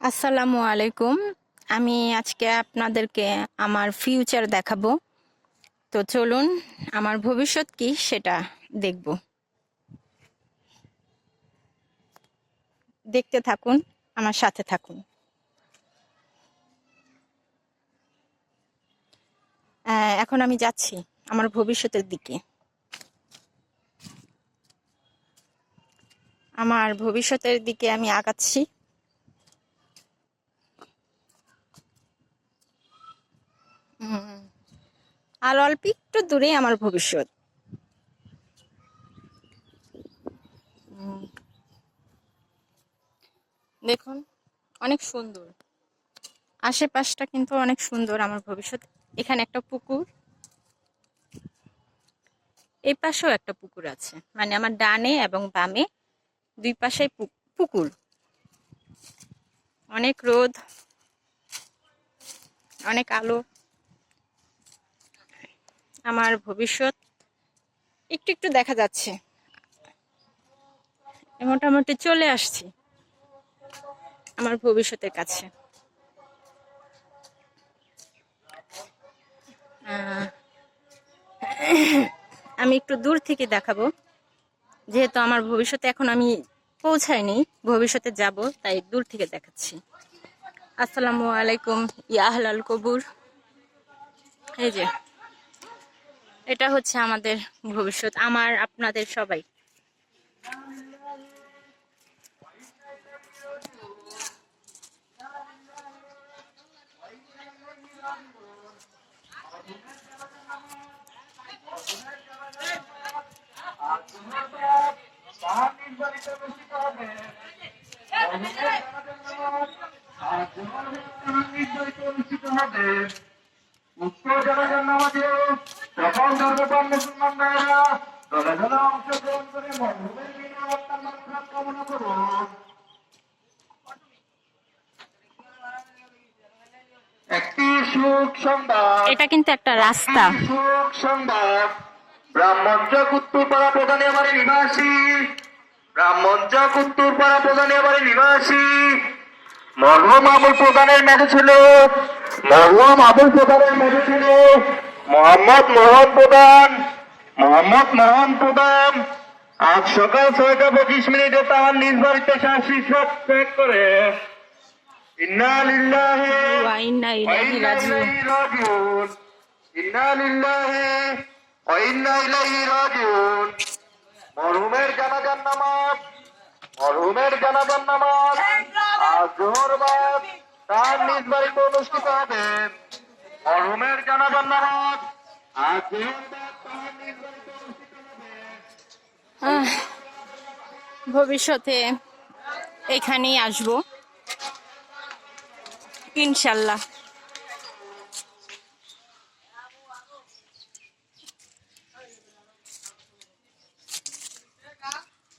আসসালামু আলাইকুম। আমি আজকে আপনাদেরকে আমার ফিউচার দেখাবো। তো চলুন আমার ভবিষ্যৎ কি সেটা দেখব। দেখতে থাকুন, আমার সাথে থাকুন। এখন আমি যাচ্ছি আমার ভবিষ্যতের দিকে। আমার ভবিষ্যতের দিকে আমি আগাচ্ছি। আর অল্প একটু দূরে আমার ভবিষ্যৎ। দেখুন, অনেক সুন্দর আশেপাশটা, কিন্তু অনেক সুন্দর আমার ভবিষ্যৎ। এখানে একটা পুকুর, এই পাশেও একটা পুকুর আছে, মানে আমার ডানে এবং বামে দুই পাশে পুকুর। অনেক রোদ, অনেক আলো। আমার ভবিষ্যৎ একটু একটু দেখা যাচ্ছে, মোটামুটি চলে আসছি আমার ভবিষ্যতের কাছে। আমি একটু দূর থেকে দেখাবো, যেহেতু আমার ভবিষ্যতে এখন আমি পৌঁছাইনি, ভবিষ্যতে যাব, তাই দূর থেকে দেখাচ্ছি। আসসালামু আলাইকুম ইয়া আহলাল কবুর। এই যে এটা হচ্ছে আমাদের ভবিষ্যৎ, আমার আপনাদের সবাই। উত্তর জনগণ নামাজে সকল ধর্মপ্রাণ মুসলমান ভাইয়েরা দলে দলে অংশগ্রহণ করে মরহুমের নিরাপত্তার মাগফিরাত কামনা করুন। একটি সুখ সংবাদ, এটা কিন্তু একটা রাস্তা। সুখ সংবাদ। ব্রাহ্মণচক উত্তরপাড়া প্রধানিয়াবাড়ি নিবাসী, ব্রাহ্মণচক উত্তরপাড়া প্রধানিয়াবাড়ি নিবাসী মরহুম আবুল প্রধানের মেধে ছিল, মরহুম আবুল প্রধানের মেধে ছিল মোহাম্মদ মোহন প্রধান, মোহাম্মদ মোহন প্রধান আজ সকাল 6টা 25 তার নিজ বাড়িতে শ্বাস ত্যাগ করে ইন্না লিল্লাহি ওয়া ইন্না ওয়া ইলাইহি ইন্না রাজিউন। ইলাইহি রাজিউন, ইন্না লিল্লাহি ওয়া ইন্না ইলাইহি রাজিউন। মরহুমের জানাজার নামাজ, মরহুমের জানাজার নামাজ আজ জোহর বাদ তার নিজ বাড়িতে অনুষ্ঠিত হবে। মরহুমের জানাজার নামাজ আজ জোহর বাদ তার নিজ বাড়িতে অনুষ্ঠিত হবে। আহ, ভবিষ্যতে এখানেই আসবো ইনশাল্লাহ।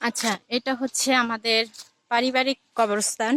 আচ্ছা, এটা হচ্ছে আমাদের পারিবারিক কবরস্থান।